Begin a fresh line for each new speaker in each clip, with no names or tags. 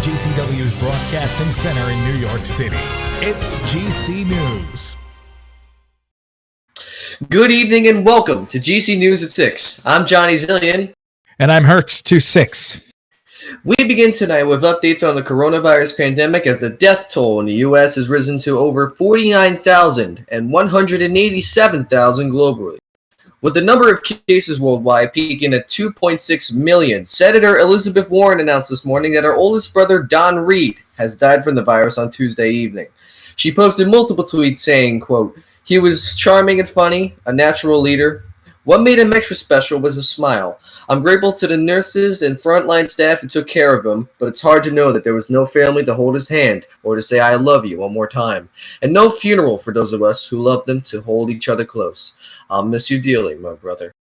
GCW's Broadcasting Center in New York City. It's GC News.
Good evening and welcome to GC News at 6. I'm JohnnyZillion.
And I'm Herx26.
We begin tonight with updates on the coronavirus pandemic as the death toll in the U.S. has risen to over 49,000 and 187,000 globally. With the number of cases worldwide peaking at 2.6 million, Senator Elizabeth Warren announced this morning that her oldest brother, Don Reed, has died from the virus on Tuesday evening. She posted multiple tweets saying, quote, "He was charming and funny, a natural leader. What made him extra special was a smile. I'm grateful to the nurses and frontline staff who took care of him, but it's hard to know that there was no family to hold his hand or to say I love you one more time. And no funeral for those of us who loved him to hold each other close. I'll miss you dearly, my brother."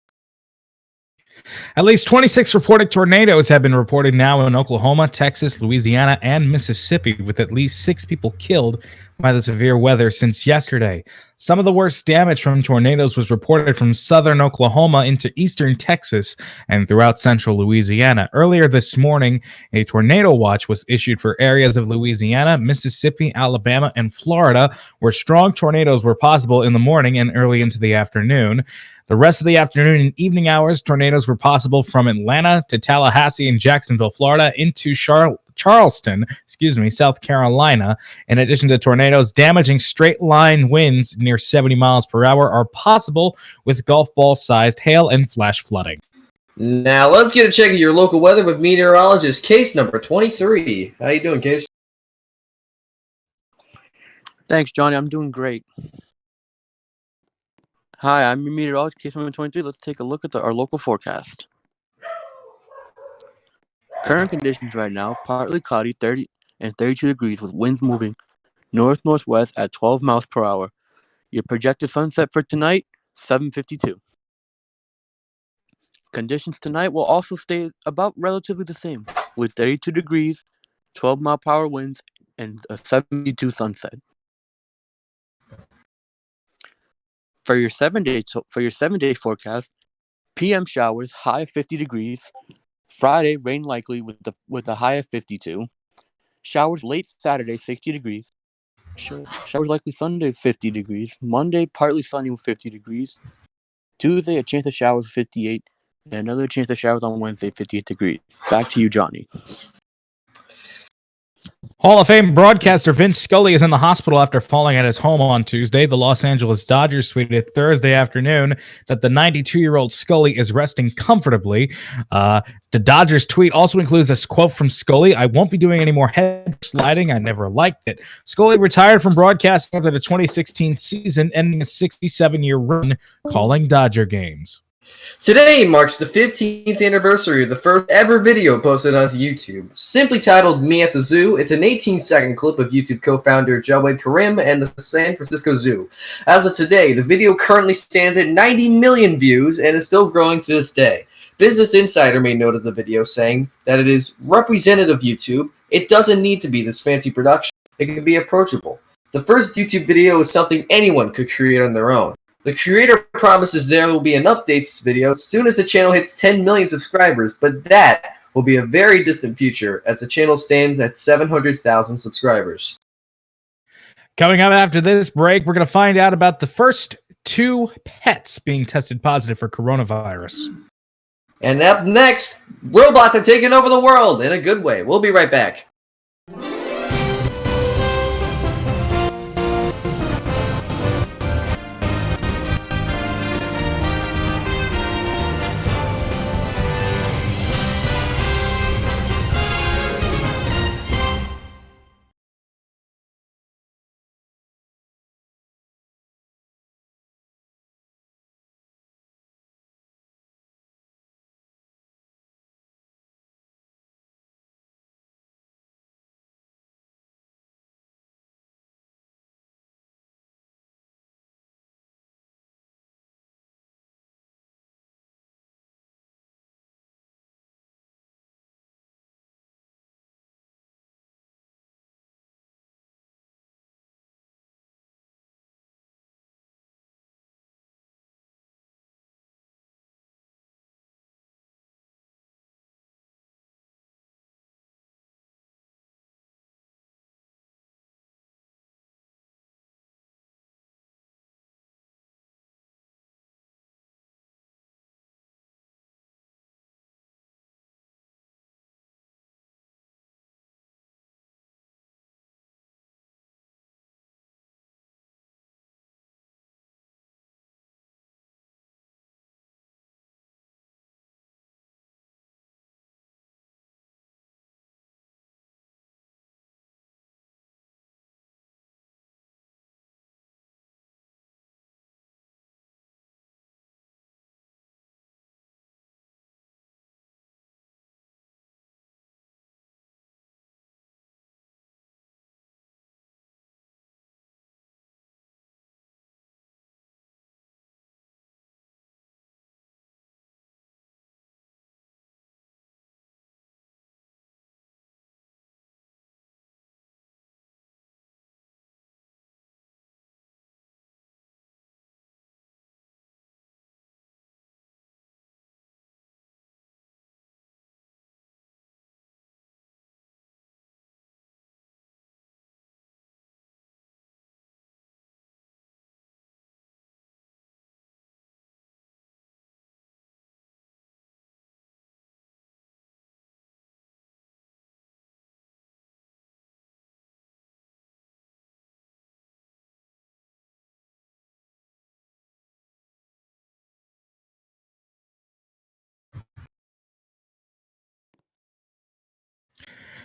At least 26 reported tornadoes have been reported now in Oklahoma, Texas, Louisiana, and Mississippi, with at least 6 people killed by the severe weather since yesterday. Some of the worst damage from tornadoes was reported from southern Oklahoma into eastern Texas and throughout central Louisiana. Earlier this morning, a tornado watch was issued for areas of Louisiana, Mississippi, Alabama, and Florida, where strong tornadoes were possible in the morning and early into the afternoon. The rest of the afternoon and evening hours, tornadoes were possible from Atlanta to Tallahassee and Jacksonville, Florida, into Charleston, South Carolina. In addition to tornadoes, damaging straight-line winds near 70 miles per hour are possible with golf ball-sized hail and flash flooding.
Now let's get a check of your local weather with meteorologist case number 23. How you doing, Case?
Thanks, Johnny. I'm doing great. Hi, I'm your meteorologist, case number 23. Let's take a look at our local forecast. Current conditions right now, partly cloudy, 30 and 32 degrees with winds moving north-northwest at 12 miles per hour. Your projected sunset for tonight, 7:52. Conditions tonight will also stay about relatively the same, with 32 degrees, 12-mile-per-hour winds, and a 72 sunset. For your 7-day forecast, PM showers, high of 50 degrees. Friday, rain likely with a high of 52. Showers late Saturday, 60 degrees. Showers likely Sunday, 50 degrees. Monday, partly sunny with 50 degrees. Tuesday, a chance of showers, 58. And another chance of showers on Wednesday, 58 degrees. Back to you, Johnny.
Hall of Fame broadcaster Vin Scully is in the hospital after falling at his home on Tuesday. The Los Angeles Dodgers tweeted Thursday afternoon that the 92-year-old Scully is resting comfortably. The Dodgers tweet also includes this quote from Scully: "I won't be doing any more head sliding. I never liked it." Scully retired from broadcasting after the 2016 season, ending a 67-year run calling Dodger games.
Today marks the 15th anniversary of the first ever video posted onto YouTube. Simply titled "Me at the Zoo," it's an 18-second clip of YouTube co-founder Jawed Karim and the San Francisco Zoo. As of today, the video currently stands at 90 million views and is still growing to this day. Business Insider made note of the video, saying that it is representative of YouTube. It doesn't need to be this fancy production. It can be approachable. The first YouTube video is something anyone could create on their own. The creator promises there will be an updates video as soon as the channel hits 10 million subscribers, but that will be a very distant future as the channel stands at 700,000 subscribers.
Coming up after this break, we're going to find out about the first 2 pets being tested positive for coronavirus.
And up next, robots are taking over the world in a good way. We'll be right back.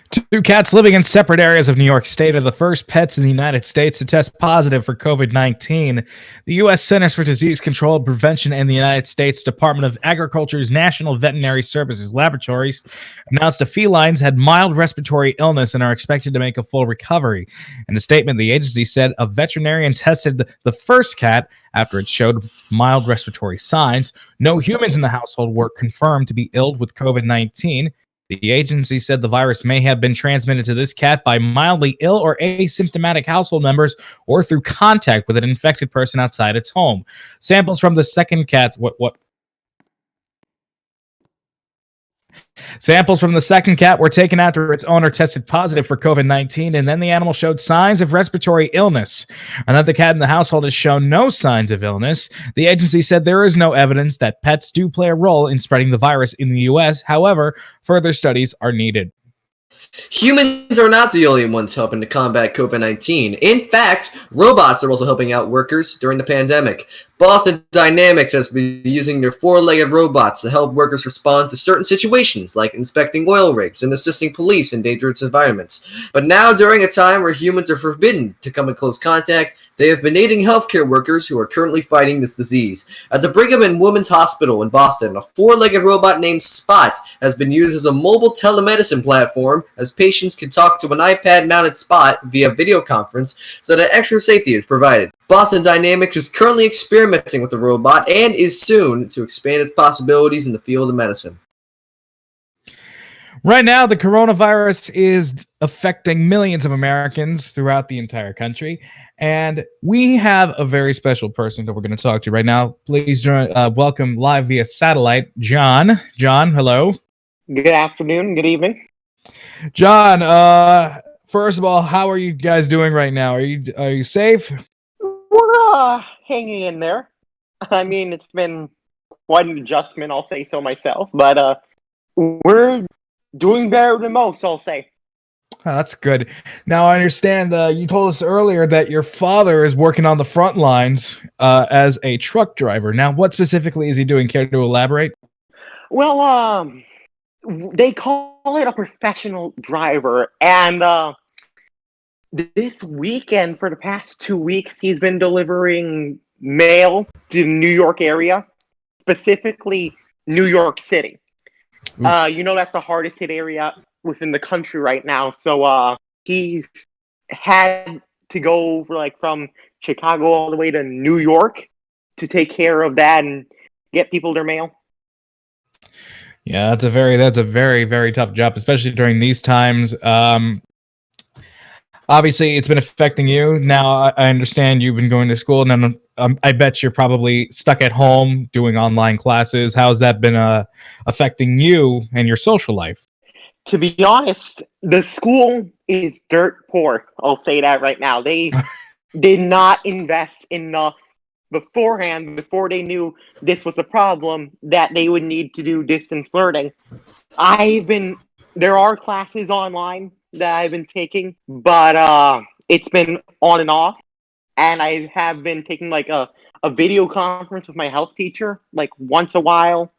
Two cats living in separate areas of New York State are the first pets in the United States to test positive for COVID-19. The U.S. Centers for Disease Control and Prevention and the United States Department of Agriculture's National Veterinary Services Laboratories announced the felines had mild respiratory illness and are expected to make a full recovery. In a statement, the agency said a veterinarian tested the first cat after it showed mild respiratory signs. No humans in the household were confirmed to be ill with COVID-19. The agency said the virus may have been transmitted to this cat by mildly ill or asymptomatic household members or through contact with an infected person outside its home. Samples from the second cat's Samples from the second cat were taken after its owner tested positive for COVID-19, and then the animal showed signs of respiratory illness. Another cat in the household has shown no signs of illness. The agency said there is no evidence that pets do play a role in spreading the virus in the U.S. However, further studies are needed.
Humans are not the only ones helping to combat COVID-19. In fact, robots are also helping out workers during the pandemic. Boston Dynamics has been using their four-legged robots to help workers respond to certain situations, like inspecting oil rigs and assisting police in dangerous environments. But now, during a time where humans are forbidden to come in close contact, they have been aiding healthcare workers who are currently fighting this disease. At the Brigham and Women's Hospital in Boston, a four-legged robot named Spot has been used as a mobile telemedicine platform, as patients can talk to an iPad-mounted Spot via video conference, so that extra safety is provided. Boston Dynamics is currently experimenting with the robot and is soon to expand its possibilities in the field of medicine.
Right now, the coronavirus is affecting millions of Americans throughout the entire country, and we have a very special person that we're going to talk to right now. Please welcome live via satellite, John. John, hello.
Good afternoon. Good evening.
John, first of all, how are you guys doing right now? Are you safe?
We're hanging in there. I mean, it's been quite an adjustment, I'll say so myself, but we're doing better than most, I'll say.
Oh, that's good. Now, I understand you told us earlier that your father is working on the front lines as a truck driver. Now, what specifically is he doing? Care to elaborate?
Well, they call it a professional driver, and this weekend, for the past 2 weeks, he's been delivering mail to the New York area, specifically New York City. That's the hardest hit area within the country right now. So he had to go from Chicago all the way to New York to take care of that and get people their mail.
Yeah, that's a very, very tough job, especially during these times. Obviously, it's been affecting you. Now, I understand you've been going to school, and I bet you're probably stuck at home doing online classes. How's that been affecting you and your social life?
To be honest, the school is dirt poor. I'll say that right now. They did not invest enough beforehand, before they knew this was a problem, that they would need to do distance learning. There are classes online that I've been taking, but it's been on and off. And I have been taking a video conference with my health teacher once a while.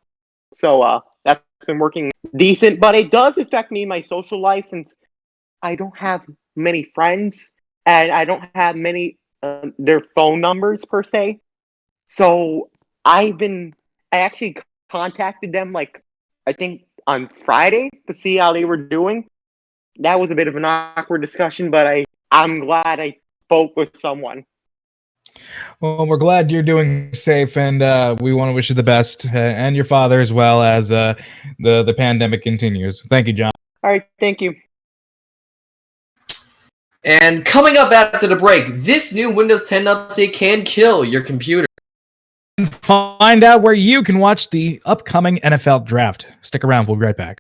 So that's been working decent, but it does affect me in my social life, since I don't have many friends and I don't have many their phone numbers per se. So I actually contacted them I think on Friday to see how they were doing. That was a bit of an awkward discussion, but I'm glad I spoke with someone.
Well, we're glad you're doing safe, and we want to wish you the best, and your father as well, as the pandemic continues. Thank you, John.
All right, thank you.
And coming up after the break, this new Windows 10 update can kill your computer.
And find out where you can watch the upcoming NFL draft. Stick around. We'll be right back.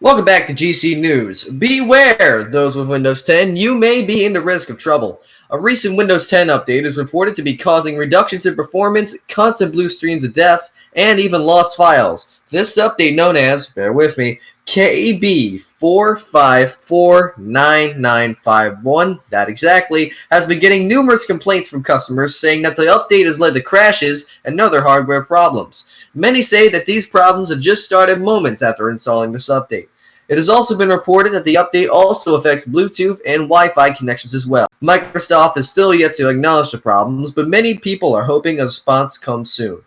Welcome back to GC News. Beware, those with Windows 10, you may be in the risk of trouble. A recent Windows 10 update is reported to be causing reductions in performance, constant blue streams of death, and even lost files. This update, known as, bear with me, KB4549951, that exactly, has been getting numerous complaints from customers saying that the update has led to crashes and other hardware problems. Many say that these problems have just started moments after installing this update. It has also been reported that the update also affects Bluetooth and Wi-Fi connections as well. Microsoft is still yet to acknowledge the problems, but many people are hoping a response comes soon.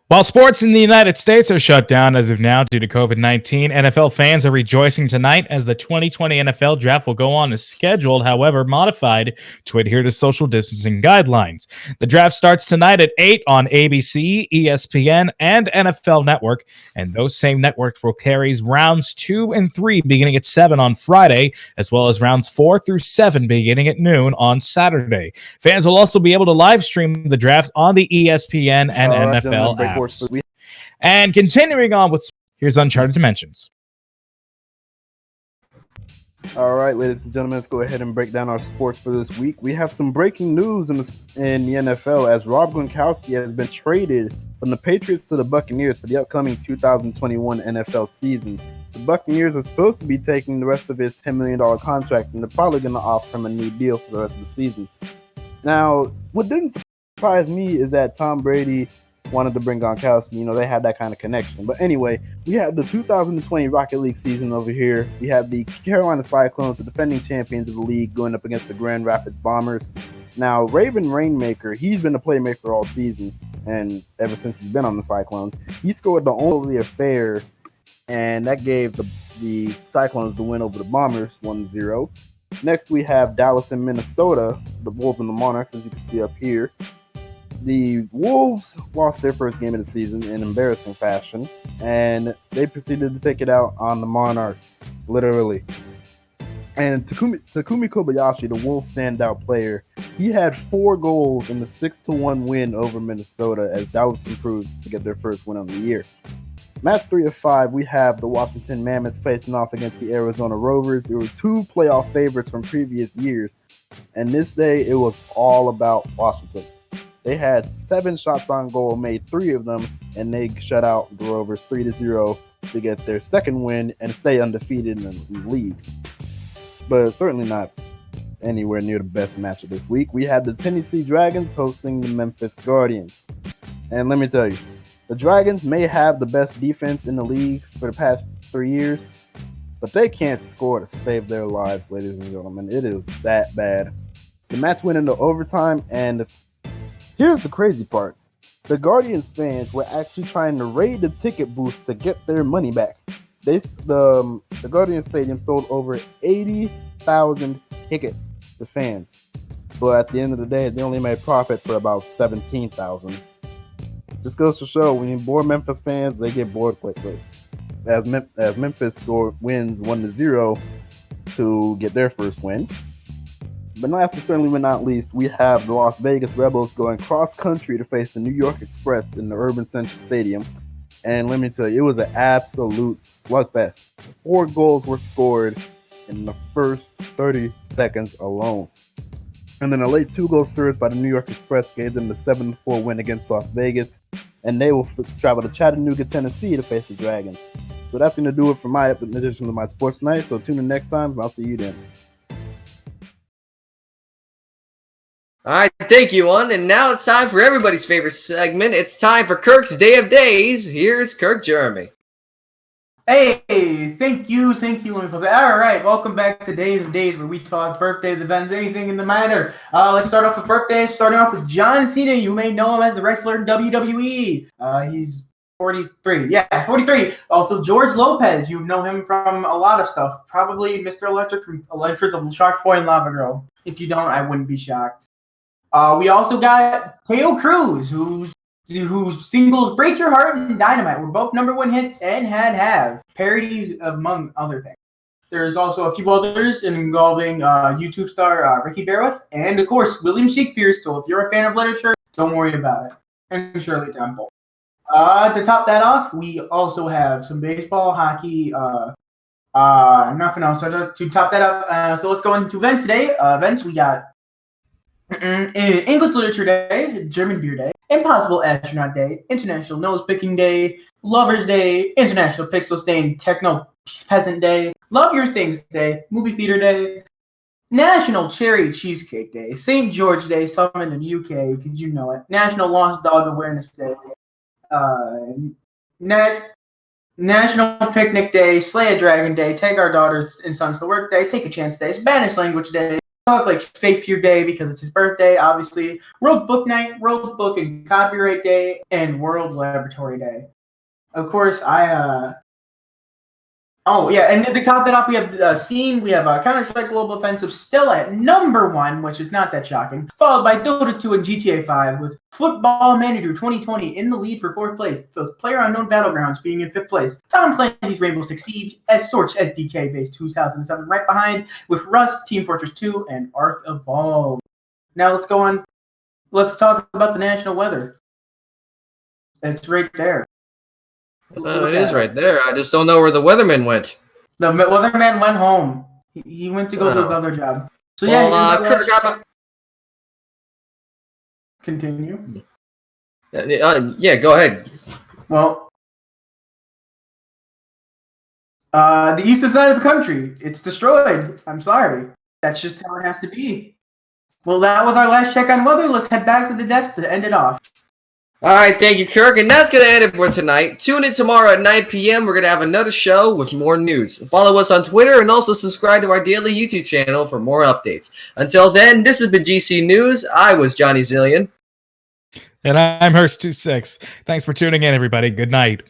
While sports in the United States are shut down as of now due to COVID-19, NFL fans are rejoicing tonight as the 2020 NFL Draft will go on as scheduled, however modified to adhere to social distancing guidelines. The draft starts tonight at 8 on ABC, ESPN, and NFL Network, and those same networks will carry rounds 2 and 3 beginning at 7 on Friday, as well as rounds 4 through 7 beginning at noon on Saturday. Fans will also be able to live stream the draft on the ESPN and NFL apps. And continuing on with, here's Uncharted Dimensions.
All right, ladies and gentlemen, let's go ahead and break down our sports for this week. We have some breaking news in the NFL as Rob Gronkowski has been traded from the Patriots to the Buccaneers for the upcoming 2021 NFL season. The Buccaneers are supposed to be taking the rest of his $10 million contract, and they're probably going to offer him a new deal for the rest of the season. Now, what didn't surprise me is that Tom Brady wanted to bring Gronkowski. You know, they had that kind of connection. But anyway, we have the 2020 Rocket League season over here. We have the Carolina Cyclones, the defending champions of the league, going up against the Grand Rapids Bombers. Now, Raven Rainmaker, he's been a playmaker all season, and ever since he's been on the Cyclones. He scored the only affair, and that gave the Cyclones the win over the Bombers, 1-0. Next, we have Dallas and Minnesota, the Wolves and the Monarchs, as you can see up here. The Wolves lost their first game of the season in embarrassing fashion, and they proceeded to take it out on the Monarchs, literally. And Takumi Kobayashi, the Wolves standout player, he had 4 goals in the 6-1 win over Minnesota as Dallas improves to get their first win of the year. Match 3 of 5, we have the Washington Mammoths facing off against the Arizona Rovers. There were 2 playoff favorites from previous years, and this day it was all about Washington. They had 7 shots on goal, made 3 of them, and they shut out the Rovers 3-0 to get their second win and stay undefeated in the league. But certainly not anywhere near the best match of this week. We had the Tennessee Dragons hosting the Memphis Guardians. And let me tell you, the Dragons may have the best defense in the league for the past 3 years, but they can't score to save their lives, ladies and gentlemen. It is that bad. The match went into overtime, and here's the crazy part. The Guardians fans were actually trying to raid the ticket booths to get their money back. The Guardians Stadium sold over 80,000 tickets to fans. But at the end of the day, they only made profit for about 17,000. Just goes to show, when you bore Memphis fans, they get bored quickly. As Memphis wins 1-0 to get their first win. But last but certainly not least, we have the Las Vegas Rebels going cross-country to face the New York Express in the Urban Central Stadium. And let me tell you, it was an absolute slugfest. 4 goals were scored in the first 30 seconds alone. And then a late 2-goal surge by the New York Express gave them the 7-4 win against Las Vegas. And they will travel to Chattanooga, Tennessee to face the Dragons. So that's going to do it for my edition of my Sports Night. So tune in next time, and I'll see you then.
All right, thank you, Un. And now it's time for everybody's favorite segment. It's time for Kirk's Day of Days. Here's Kirk Jeremy.
Hey, thank you. All right, welcome back to Days of Days, where we talk birthdays, events, anything in the matter. Let's start off with birthdays, starting off with John Cena. You may know him as the wrestler in WWE. He's 43. Yeah, 43. Also, George Lopez. You know him from a lot of stuff. Probably Mr. Electric from Electric of Shark Boy and Lava Girl. If you don't, I wouldn't be shocked. We also got Teo Cruz, whose singles Break Your Heart and Dynamite were both #1 hits and have parodies among other things. There's also a few others involving YouTube star Ricky Bearwith and, of course, William Shakespeare. So if you're a fan of literature, don't worry about it. And Shirley Temple. To top that off, we also have some baseball, hockey, nothing else. So to top that up, so let's go into events today. Events, we got English Literature Day, German Beer Day, Impossible Astronaut Day, International Nose Picking Day, Lovers Day, International Pixel Stain Techno Peasant Day, Love Your Things Day, Movie Theater Day, National Cherry Cheesecake Day, St. George Day, some in the UK, because you know it, National Lost Dog Awareness Day, National Picnic Day, Slay a Dragon Day, Take Our Daughters and Sons to Work Day, Take a Chance Day, Spanish Language Day, Talk Like Fake Fear Day because it's his birthday, obviously, World Book Night, World Book and Copyright Day, and World Laboratory Day. Of course, and to top that off, we have Steam, we have Counter-Strike Global Offensive still at number 1, which is not that shocking, followed by Dota 2 and GTA 5, with Football Manager 2020 in the lead for 4th place, with PlayerUnknown Battlegrounds being in 5th place, Tom Clancy's Rainbow Six Siege, Sorch SDK Base 2007 right behind, with Rust, Team Fortress 2, and Ark Evolved. Now let's talk about the national weather. It's right there.
It is right there. I just don't know where the weatherman went.
The weatherman went home. He went to go do his other job. So continue.
Yeah, go ahead.
Well, the eastern side of the country, it's destroyed. I'm sorry. That's just how it has to be. Well, that was our last check on weather. Let's head back to the desk to end it off.
All right, thank you, Kirk. And that's going to end it for tonight. Tune in tomorrow at 9 p.m. We're going to have another show with more news. Follow us on Twitter and also subscribe to our daily YouTube channel for more updates. Until then, this has been GC News. I was JohnnyZillion.
And I'm Hurst26. Thanks for tuning in, everybody. Good night.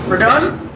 We're done?